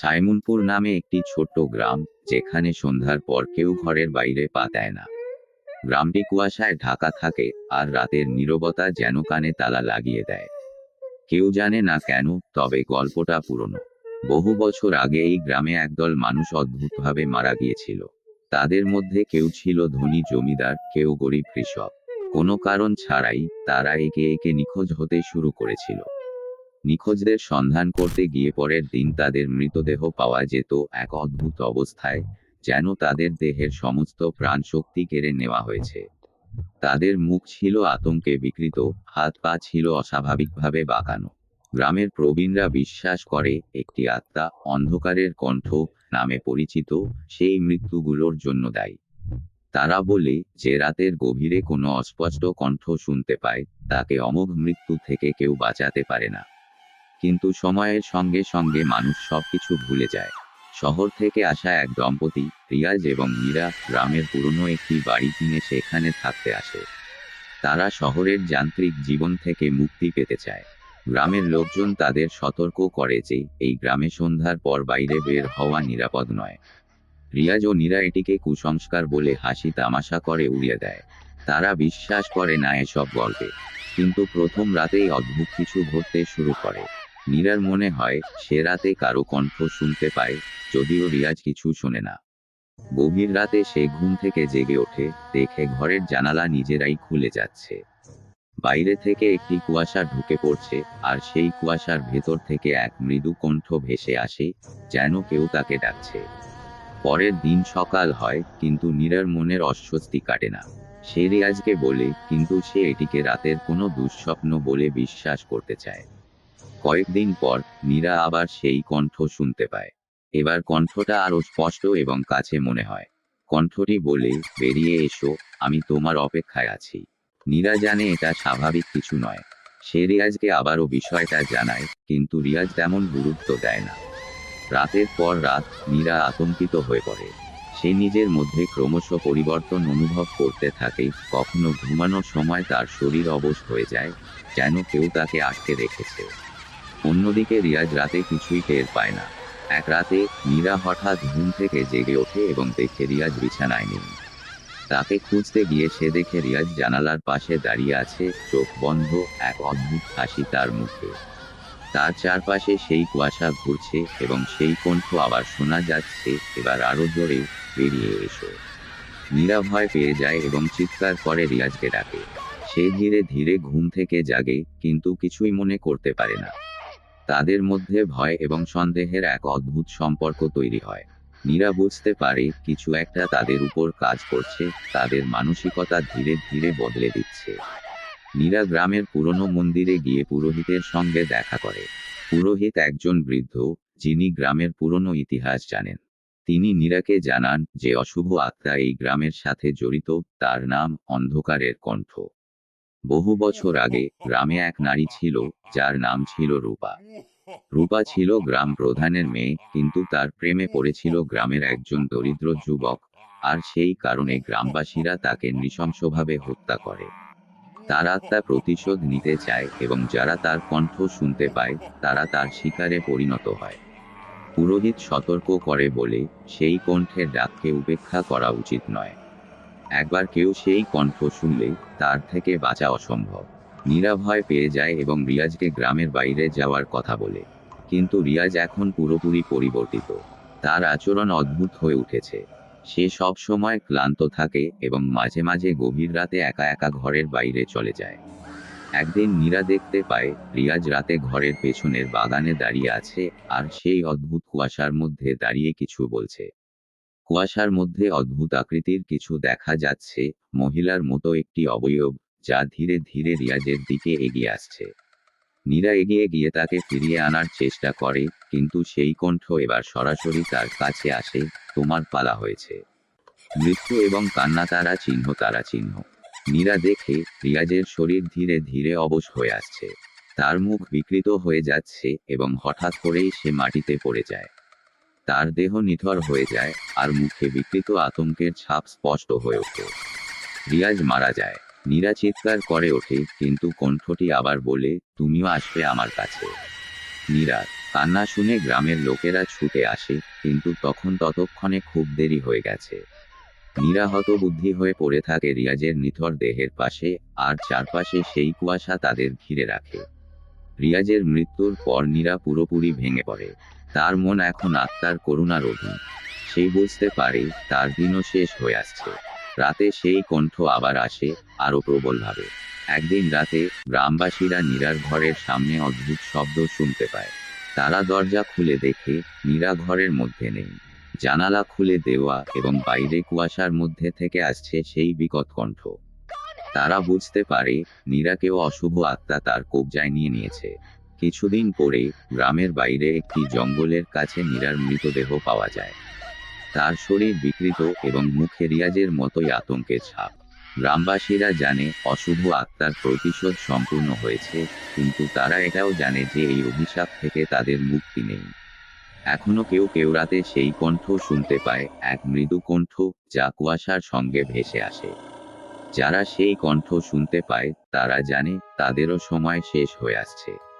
সাইমনপুর নামে একটি ছোট্ট গ্রাম, যেখানে সন্ধ্যার পর কেউ ঘরের বাইরে পা দেয় না। গ্রামটি কুয়াশায় ঢাকা থাকে, আর রাতের নীরবতা যেন কানে তালা লাগিয়ে দেয়। কেউ জানে না কেন, তবে গল্পটা পুরনো। বহু বছর আগে এই গ্রামে একদল মানুষ অদ্ভুতভাবে মারা গিয়েছিল। তাদের মধ্যে কেউ ছিল ধনী জমিদার, কেউ গরিব কৃষক। কোনো কারণ ছাড়াই তারা একে একে নিখোঁজ হতে শুরু করেছিল। নিখোঁজদের সন্ধান করতে গিয়ে পরের দিন তাদের মৃতদেহ পাওয়া যেত এক অদ্ভুত অবস্থায়, যেন তাদের দেহের সমস্ত প্রাণ শক্তি কেড়ে নেওয়া হয়েছে। তাদের মুখ ছিল আতঙ্কে বিকৃত, হাত পা ছিল অস্বাভাবিকভাবে বাঁকানো। গ্রামের প্রবীণরা বিশ্বাস করে একটি আত্মা, অন্ধকারের কণ্ঠ নামে পরিচিত, সেই মৃত্যুগুলোর জন্য দায়ী। তারা বলে, যে রাতের গভীরে কোনো অস্পষ্ট কণ্ঠ শুনতে পায়, তাকে অমোঘ মৃত্যু থেকে কেউ বাঁচাতে পারে না। কিন্তু সময়ের সঙ্গে সঙ্গে মানুষ সবকিছু ভুলে যায়। শহর থেকে আসা এক দম্পতি, রিয়াজ এবং মীরা, গ্রামের পুরনো একটি বাড়ি কিনে সেখানে থাকতে আসে। তারা শহরের যান্ত্রিক জীবন থেকে মুক্তি পেতে চায়। গ্রামের লোকজন তাদের সতর্ক করে যে এই গ্রামে সন্ধ্যার পর বাইরে বের হওয়া নিরাপদ নয়। রিয়াজ ও নীরা এটিকে কুসংস্কার বলে হাসি তামাশা করে উড়িয়ে দেয়। তারা বিশ্বাস করে না এসব গল্পে। কিন্তু প্রথম রাতেই অদ্ভুত কিছু ঘটতে শুরু করে। নীরার মনে হয় সে রাতে কারো কণ্ঠ শুনতে পায়, যদিও রিয়াজ কিছু শোনে না। গভীর রাতে সে ঘুম থেকে জেগে ওঠে, দেখে ঘরের জানালা নিজেরাই খুলে যাচ্ছে। বাইরে থেকে একটি কুয়াশা ঢুকে পড়ছে, আর সেই কুয়াশার ভেতর থেকে এক মৃদু কণ্ঠ ভেসে আসে, যেন কেউ তাকে ডাকছে। পরের দিন সকাল হয়, কিন্তু নীরার মনের অস্বস্তি কাটে না। সে রিয়াজকে বলে, কিন্তু সে এটিকে রাতের কোনো দুঃস্বপ্ন বলে বিশ্বাস করতে চায়। কয়েকদিন পর নীরা আবার সেই কণ্ঠ শুনতে পায়। এবার কণ্ঠটা আরো স্পষ্ট এবং কাছে মনে হয়। কণ্ঠটি বলে, বেরিয়ে এসো, আমি তোমার অপেক্ষায় আছি। নীরা জানে এটা স্বাভাবিক কিছু নয়। সে রিয়াজকে আবারও বিষয়টা জানায়, কিন্তু রিয়াজ তেমন গুরুত্ব দেয় না। রাতের পর রাত নীরা আতঙ্কিত হয়ে পড়ে। সে নিজের মধ্যে ক্রমশ পরিবর্তন অনুভব করতে থাকে। কখনো ঘুমানোর সময় তার শরীর অবশ হয়ে যায়, যেন কেউ তাকে আটকে রেখেছে। অন্যদিকে রিয়াজ রাতে কিছুই টের পায় না। এক রাতে নীরা হঠাৎ ঘুম থেকে জেগে ওঠে এবং দেখে রিয়াজ বিছানায় নেই। তাকে খুঁজতে গিয়ে সে দেখে রিয়াজ জানালার পাশে দাঁড়িয়ে আছে, চোখ বন্ধ, এক অদ্ভুত হাসি তার মুখে। তার চারপাশে সেই কুয়াশা ঘুরছে এবং সেই কণ্ঠ আবার শোনা যাচ্ছে, এবার আরো জোরে, বেরিয়ে এসো। নীরা ভয় পেয়ে যায় এবং চিৎকার করে রিয়াজকে ডাকে। সে ধীরে ধীরে ঘুম থেকে জাগে, কিন্তু কিছুই মনে করতে পারে না। তাদের মধ্যে ভয় এবং সন্দেহের এক অদ্ভুত সম্পর্ক তৈরি হয়। নীরা বুঝতে পারে কিছু একটা তাদের উপর কাজ করছে, তাদের মানসিকতা ধীরে ধীরে বদলে দিচ্ছে। নীরা গ্রামের পুরনো মন্দিরে গিয়ে পুরোহিতের সঙ্গে দেখা করে। পুরোহিত একজন বৃদ্ধ, যিনি গ্রামের পুরনো ইতিহাস জানেন। তিনি নীরাকে জানান যে অশুভ আত্মা এই গ্রামের সাথে জড়িত, তার নাম অন্ধকারের কণ্ঠ। বহু বছর আগে গ্রামে এক নারী ছিল, যার নাম ছিল রূপা। রূপা ছিল গ্রাম প্রধানের মেয়ে, কিন্তু তার প্রেমে পড়েছিল গ্রামের একজন দরিদ্র যুবক, আর সেই কারণে গ্রামবাসীরা তাকে নৃশংসভাবে হত্যা করে। তার আত্মা প্রতিশোধ নিতে চায় এবং যারা তার কণ্ঠ শুনতে পায়, তারা তার শিকারে পরিণত হয়। পুরোহিত সতর্ক করে বলে, সেই কণ্ঠের ডাককে উপেক্ষা করা উচিত নয়। একবার কেউ সেই কণ্ঠ শুনলে তার থেকে বাঁচা অসম্ভব। নীরা ভয় পেয়ে যায় এবং রিয়াজকে গ্রামের বাইরে যাওয়ার কথা বলে। কিন্তু রিয়াজ এখন পুরোপুরি পরিবর্তিত। তার আচরণ অদ্ভুত হয়ে উঠেছে। সে সব সময় ক্লান্ত থাকে এবং মাঝে মাঝে গভীর রাতে একা একা ঘরের বাইরে চলে যায়। একদিন নীরা দেখতে পায় রিয়াজ রাতে ঘরের পেছনের বাগানে দাঁড়িয়ে আছে, আর সেই অদ্ভুত কুয়াশার মধ্যে দাঁড়িয়ে কিছু বলছে। কুয়াশার মধ্যে অদ্ভুত আকৃতির কিছু দেখা যাচ্ছে, মহিলার মতো একটি অবয়ব, যা ধীরে ধীরে রিয়াজের দিকে এগিয়ে আসছে। নীরা এগিয়ে গিয়ে তাকে ফিরিয়ে আনার চেষ্টা করে, কিন্তু সেই কণ্ঠ এবার সরাসরি তার কাছে আসে, তোমার পালা হয়েছে। মৃত্যু এবং কান্না তারা চিহ্ন, তারা চিহ্ন। নীরা দেখে রিয়াজের শরীর ধীরে ধীরে অবশ হয়ে আসছে। তার মুখ বিকৃত হয়ে যাচ্ছে এবং হঠাৎ করেই সে মাটিতে পড়ে যায়। তার দেহ নিথর হয়ে যায়, আর মুখে বিকৃত আতঙ্কের ছাপ স্পষ্ট হয়ে ওঠে। রিয়াজ মারা যায়। নীরা চিৎকার করে ওঠে, কিন্তু কণ্ঠটি আবার বলে, তুমিও আসবে আমার কাছে। নীরা কান্না শুনে গ্রামের লোকেরা ছুটে আসে, কিন্তু ততক্ষণে খুব দেরি হয়ে গেছে। নীরা হতবুদ্ধি হয়ে পড়ে থাকে রিয়াজের নিথর দেহের পাশে, আর চারপাশে সেই কুয়াশা তাদের ঘিরে রাখে। রিয়াজের মৃত্যুর পর নীরা পুরোপুরি ভেঙে পড়ে। তার মন এখন আত্মার করুণার অধীন। সে বুঝতে পারে তার দিনও শেষ হয়ে আসছে। রাতে সেই কণ্ঠ আবার আসে, আরো প্রবলভাবে। একদিন রাতে গ্রামবাসীরা নীরার ঘরের সামনে অদ্ভুত শব্দ শুনতে পায়। তারা দরজা খুলে দেখে নীরা ঘরের মধ্যে নেই। জানালা খুলে দেওয়া এবং বাইরে কুয়াশার মধ্যে থেকে আসছে সেই বিকট কণ্ঠ। তারা বুঝতে পারে নীরাকেও অশুভ আত্মা তার কবজায় নিয়ে নিয়েছে। কিছুদিন পরে গ্রামের বাইরে একটি জঙ্গলের কাছে নীরার মৃতদেহ পাওয়া যায়। তার শরীর বিকৃত এবং মুখে রিয়াজের মতোই আতঙ্কের ছাপ। গ্রামবাসীরা জানে অশুভ আত্মার প্রতিশোধ সম্পূর্ণ হয়েছে, কিন্তু তারা এটাও জানে যে এই অভিশাপ থেকে তাদের মুক্তি নেই। এখনো কেউ কেউ রাতে সেই কণ্ঠ শুনতে পায়, এক মৃদু কণ্ঠ যা কুয়াশার সঙ্গে ভেসে আসে। যারা সেই কণ্ঠ শুনতে পায় তারা জানে তাদেরও সময় শেষ হয়ে আসছে।